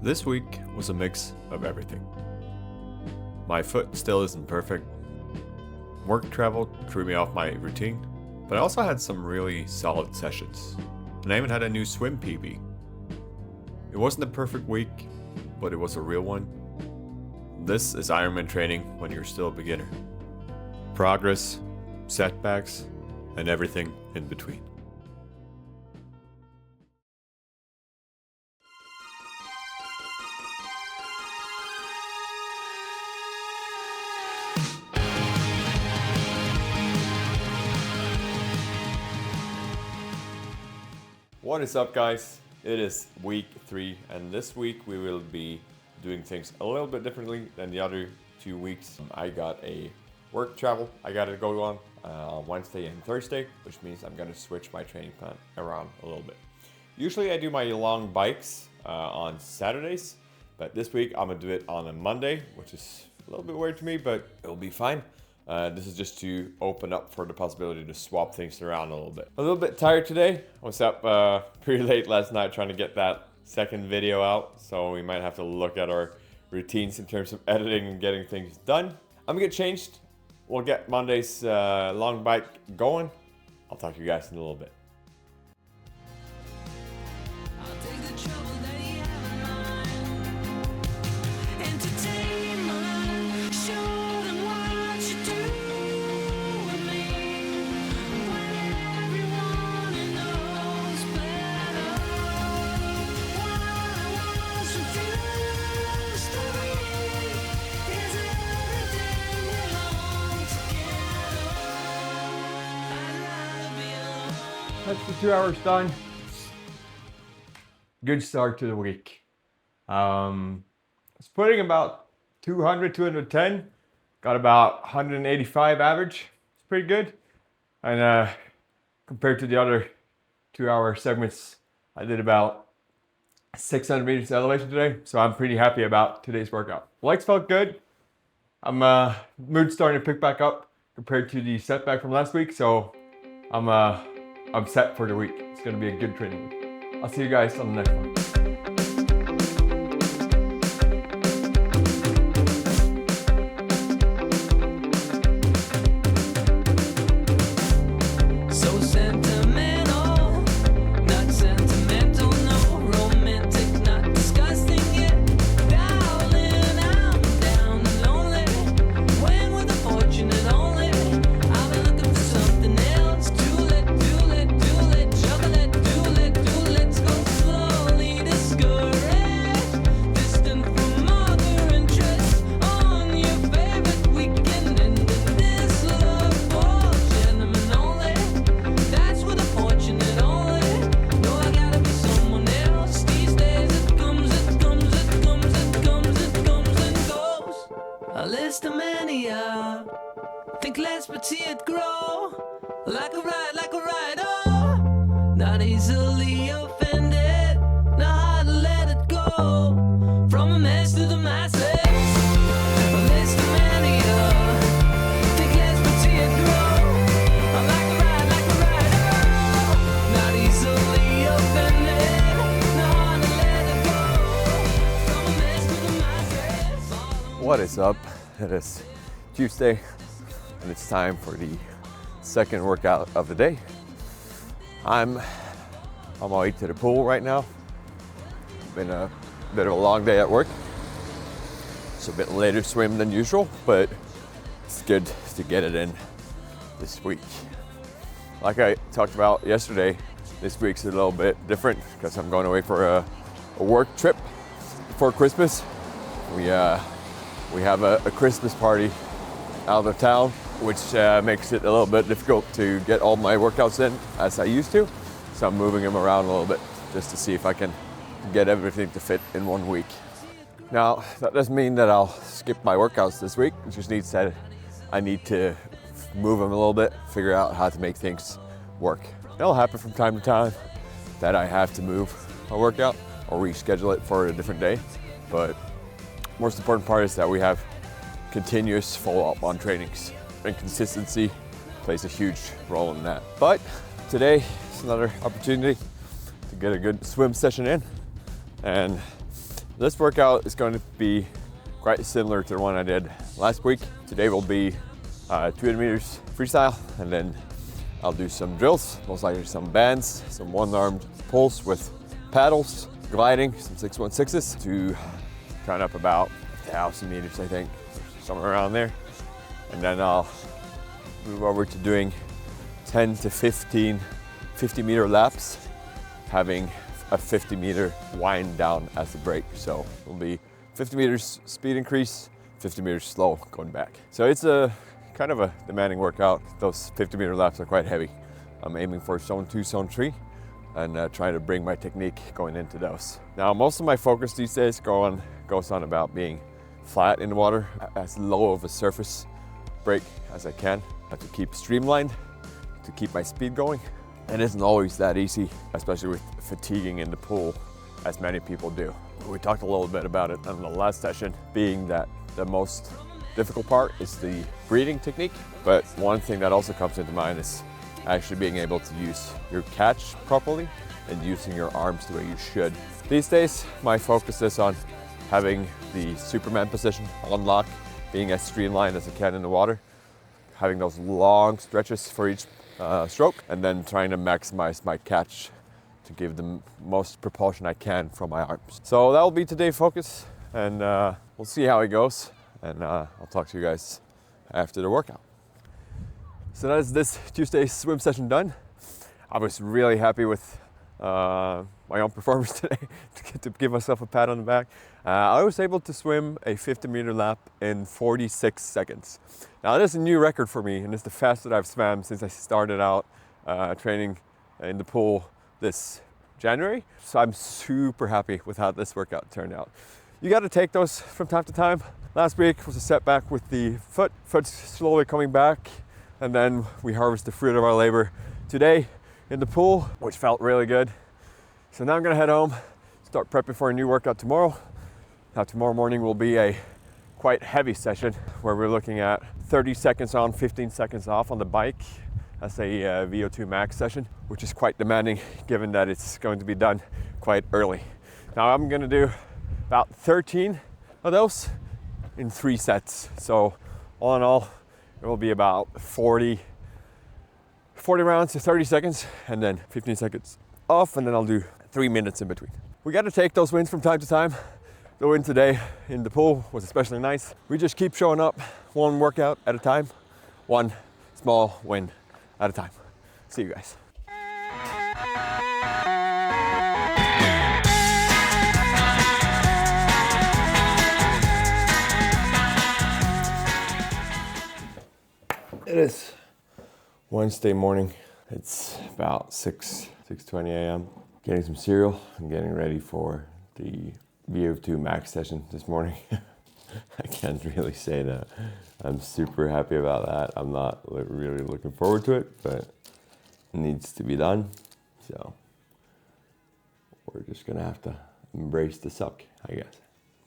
This week was a mix of everything. My foot still isn't perfect. Work travel threw me off my routine, but I also had some really solid sessions. And I even had a new swim PB. It wasn't a perfect week, but it was a real one. This is Ironman training when you're still a beginner. Progress, setbacks, and everything in between. What is up, guys? It is week 3, and this week we will be doing things a little bit differently than the other 2 weeks. I got a work travel I gotta go on Wednesday and Thursday, which means I'm gonna switch my training plan around a little bit. Usually I do my long bikes on Saturdays, but this week I'm gonna do it on a Monday, which is a little bit weird to me, but it'll be fine. This is just to open up for the possibility to swap things around a little bit. A little bit tired today. I was up pretty late last night trying to get that second video out, so we might have to look at our routines in terms of editing and getting things done. I'm gonna get changed. We'll get Monday's long bike going. I'll talk to you guys in a little bit. That's the 2 hours done. Good start to the week. It's putting about 200, 210. Got about 185 average. It's pretty good. And compared to the other 2 hour segments, I did about 600 meters elevation today. So I'm pretty happy about today's workout. Legs felt good. Mood's starting to pick back up compared to the setback from last week. So I'm set for the week. It's gonna be a good training week. I'll see you guys on the next one. Think less but see it grow. Like a ride, oh. Not easily offended. Know how to let it go. From a mess to the masses. A list of mania. Think less but see it grow. Like a ride, oh. Not easily offended. Know how to let it go. From a mess to the masses. What is up? It is Tuesday, and it's time for the second workout of the day. I'm on my way to the pool right now. Been a bit of a long day at work. It's a bit later swim than usual, but it's good to get it in this week. Like I talked about yesterday, this week's a little bit different because I'm going away for a work trip before Christmas. We have a Christmas party out of town, which makes it a little bit difficult to get all my workouts in as I used to. So I'm moving them around a little bit just to see if I can get everything to fit in 1 week. Now, that doesn't mean that I'll skip my workouts this week. It just means that I need to move them a little bit, figure out how to make things work. It'll happen from time to time that I have to move a workout or reschedule it for a different day. But most important part is that we have continuous follow-up on trainings, and consistency plays a huge role in that. But today is another opportunity to get a good swim session in, and This workout is going to be quite similar to the one I did last week. Today will be 200 meters freestyle, and then I'll do some drills, most likely some bands, some one-armed pulls with paddles, gliding, some 616s to count up about 1,000 meters, I think, somewhere around there. And then I'll move over to doing 10 to 15 50-meter laps, having a 50-meter wind down as a break. So it'll be 50 meters speed increase, 50 meters slow going back. So it's a kind of a demanding workout. Those 50-meter laps are quite heavy. I'm aiming for zone 2, zone 3, and trying to bring my technique going into those. Now, most of my focus these days goes on about being flat in the water, as low of a surface break as I can. I have to keep streamlined to keep my speed going. It isn't always that easy, especially with fatiguing in the pool, as many people do. We talked a little bit about it in the last session, being that the most difficult part is the breathing technique. But one thing that also comes into mind is actually being able to use your catch properly and using your arms the way you should. These days, my focus is on having the Superman position on lock, being as streamlined as I can in the water, having those long stretches for each stroke, and then trying to maximize my catch to give the most propulsion I can from my arms. So that will be today's focus, and we'll see how it goes, and I'll talk to you guys after the workout. So that is this Tuesday's swim session done. I was really happy with my own performance today, to give myself a pat on the back. I was able to swim a 50-meter lap in 46 seconds. Now, that is a new record for me, and it's the fastest I've swam since I started out training in the pool this January. So I'm super happy with how this workout turned out. You got to take those from time to time. Last week was a setback with the foot's slowly coming back, and then we harvest the fruit of our labor today in the pool, which felt really good. So now I'm gonna head home, start prepping for a new workout tomorrow. Now, tomorrow morning will be a quite heavy session where we're looking at 30 seconds on, 15 seconds off on the bike. That's a VO2 max session, which is quite demanding given that it's going to be done quite early. Now, I'm gonna do about 13 of those in 3 sets. So all in all, it will be about 40 rounds to 30 seconds, and then 15 seconds off, and then I'll do 3 minutes in between. We got to take those wins from time to time. The win today in the pool was especially nice. We just keep showing up one workout at a time, one small win at a time. See you guys. It is Wednesday morning. It's about 6:20 a.m. Getting some cereal and getting ready for the VO2 max session this morning. I can't really say that I'm super happy about that. I'm not really looking forward to it, but it needs to be done. So we're just gonna have to embrace the suck, I guess.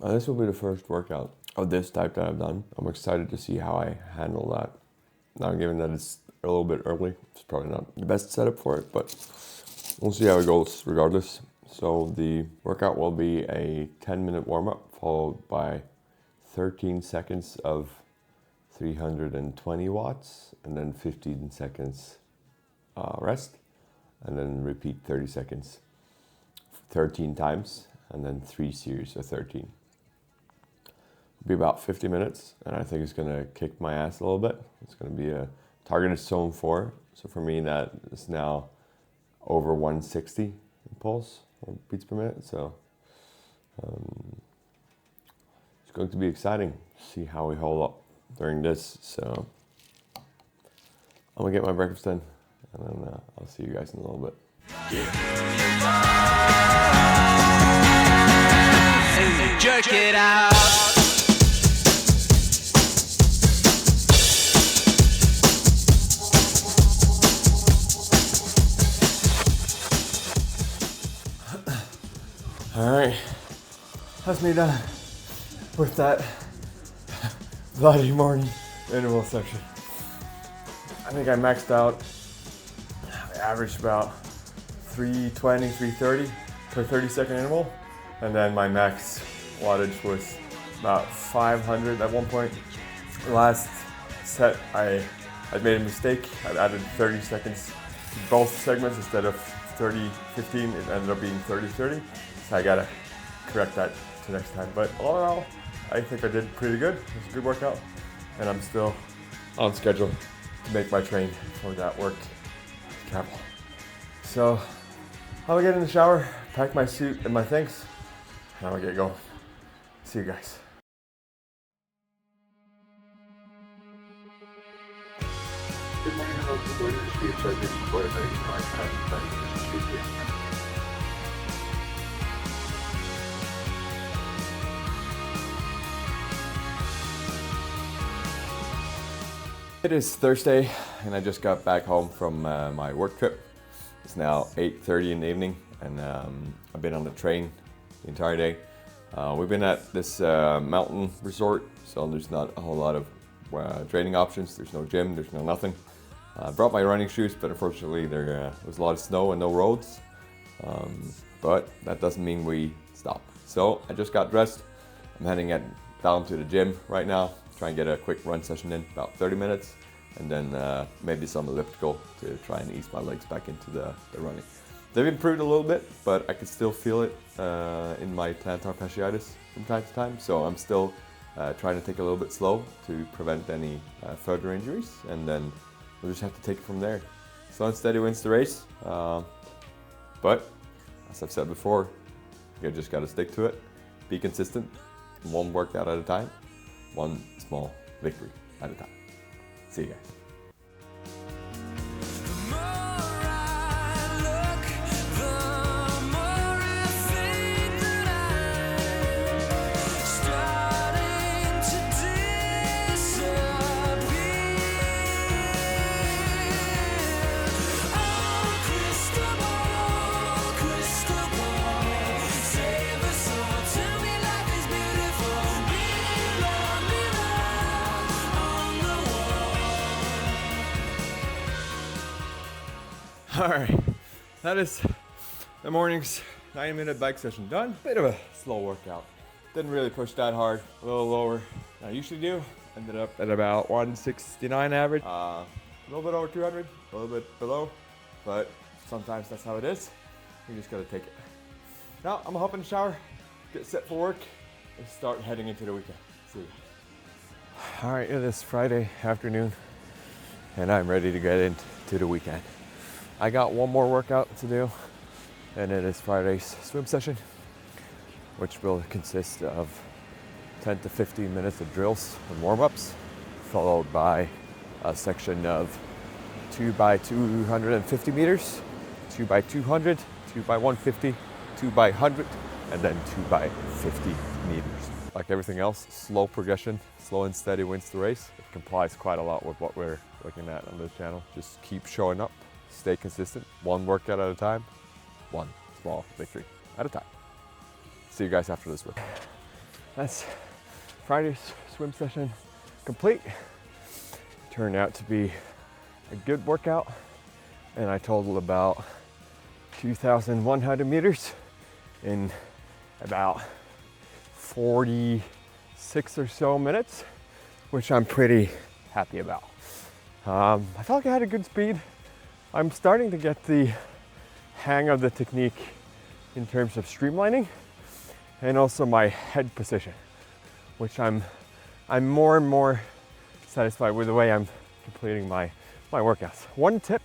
This will be the first workout of this type that I've done. I'm excited to see how I handle that. Now, given that it's a little bit early, it's probably not the best setup for it, but we'll see how it goes regardless. So the workout will be a 10-minute warm-up followed by 13 seconds of 320 watts and then 15 seconds rest, and then repeat 30 seconds 13 times, and then 3 series of 13. It'll be about 50 minutes, and I think it's gonna kick my ass a little bit. It's gonna be a targeted zone 4. So for me, that is now over 160 in pulse or beats per minute. So it's going to be exciting to see how we hold up during this. So I'm gonna get my breakfast done, and then I'll see you guys in a little bit. Jerk it out. All right, that's me done with that bloody morning interval section. I think I maxed out. I averaged about 320, 330 per 30-second interval, and then my max wattage was about 500 at one point. Last set, I made a mistake. I added 30 seconds to both segments instead of 30-15. It ended up being 30-30. So I gotta correct that to next time. But all in all, I think I did pretty good. It was a good workout, and I'm still on schedule to make my train for that work travel. So I'm gonna get in the shower, pack my suit and my things, and I'm gonna get going. See you guys. Good morning, hello, good morning. This is Sergeant for American Ironman. It is Thursday, and I just got back home from my work trip. It's now 8:30 in the evening, and I've been on the train the entire day. We've been at this mountain resort, so there's not a whole lot of training options. There's no gym, there's no nothing. I brought my running shoes, but unfortunately there was a lot of snow and no roads. But that doesn't mean we stop. So I just got dressed. I'm heading down to the gym right now. Try and get a quick run session in, about 30 minutes, and then maybe some elliptical to try and ease my legs back into the running. They've improved a little bit, but I can still feel it in my plantar fasciitis from time to time. So I'm still trying to take it a little bit slow to prevent any further injuries, and then we'll just have to take it from there. Slow and steady wins the race, but as I've said before, you just got to stick to it, be consistent, one workout at a time, one small victory at a time. See you guys. All right, that is the morning's 90-minute bike session done. Bit of a slow workout. Didn't really push that hard, a little lower than I usually do. Ended up at about 169 average. A little bit over 200, a little bit below, but sometimes that's how it is. You just gotta take it. Now I'm gonna hop in the shower, get set for work, and start heading into the weekend. See you. All right, it is Friday afternoon, and I'm ready to get into the weekend. I got one more workout to do, and it is Friday's swim session, which will consist of 10 to 15 minutes of drills and warm-ups, followed by a section of 2 by 250 meters, 2 by 200, 2 by 150, 2 by 100, and then 2 by 50 meters. Like everything else, slow progression, slow and steady wins the race. It complies quite a lot with what we're looking at on this channel. Just keep showing up. Stay consistent, one workout at a time, one small victory at a time. See you guys after this work. That's Friday's swim session complete. Turned out to be a good workout, and I totaled about 2,100 meters in about 46 or so minutes, which I'm pretty happy about. I felt like I had a good speed. I'm starting to get the hang of the technique in terms of streamlining and also my head position, which I'm more and more satisfied with the way I'm completing my workouts. One tip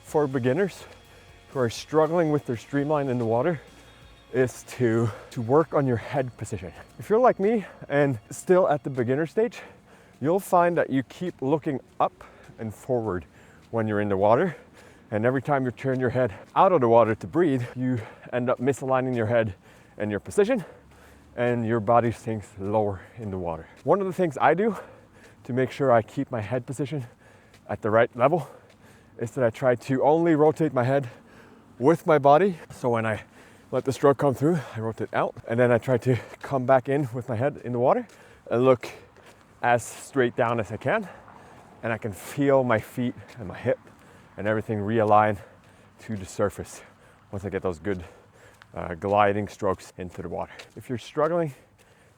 for beginners who are struggling with their streamline in the water is to work on your head position. If you're like me and still at the beginner stage, you'll find that you keep looking up and forward when you're in the water. And every time you turn your head out of the water to breathe, you end up misaligning your head and your position, and your body sinks lower in the water. One of the things I do to make sure I keep my head position at the right level is that I try to only rotate my head with my body. So when I let the stroke come through, I rotate out, and then I try to come back in with my head in the water and look as straight down as I can. And I can feel my feet and my hip and everything realign to the surface once I get those good gliding strokes into the water. If you're struggling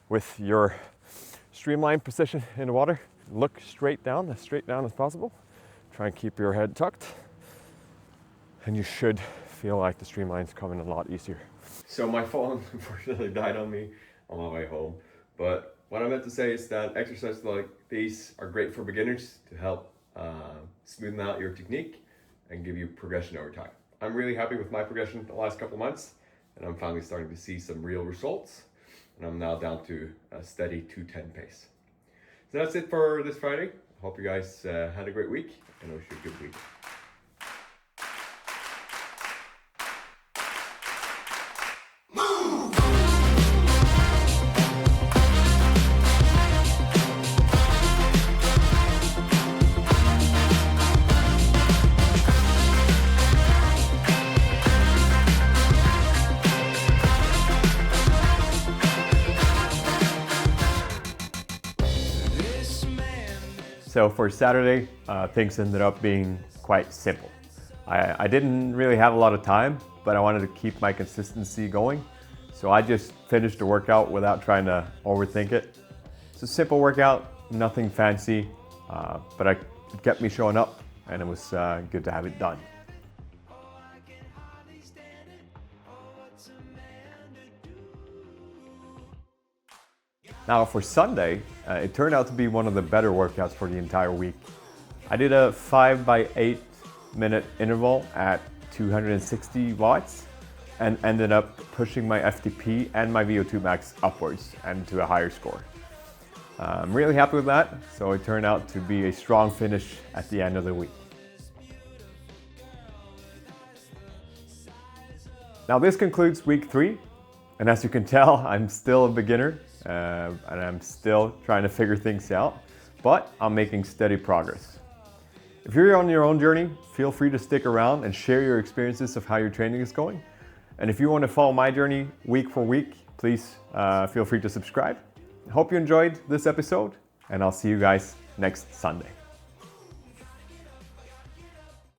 with your streamline position in the water. Look straight down, as straight down as possible. Try and keep your head tucked. And you should feel like the streamline's coming a lot easier. So my phone unfortunately died on me on my way home. But what I meant to say is that exercises like these are great for beginners to help smoothen out your technique and give you progression over time. I'm really happy with my progression the last couple of months, and I'm finally starting to see some real results. And I'm now down to a steady 2:10 pace. So that's it for this Friday. Hope you guys had a great week, and I wish you a good week. So for Saturday, things ended up being quite simple. I didn't really have a lot of time, but I wanted to keep my consistency going. So I just finished the workout without trying to overthink it. It's a simple workout, nothing fancy, but it kept me showing up, and it was good to have it done. Now for Sunday, it turned out to be one of the better workouts for the entire week. I did a 5 by 8 minute interval at 260 watts and ended up pushing my FTP and my VO2 max upwards and to a higher score. I'm really happy with that, so it turned out to be a strong finish at the end of the week. Now this concludes week 3, and as you can tell, I'm still a beginner. And I'm still trying to figure things out, but I'm making steady progress. If you're on your own journey, feel free to stick around and share your experiences of how your training is going. And if you want to follow my journey week for week, please feel free to subscribe. I hope you enjoyed this episode, and I'll see you guys next Sunday.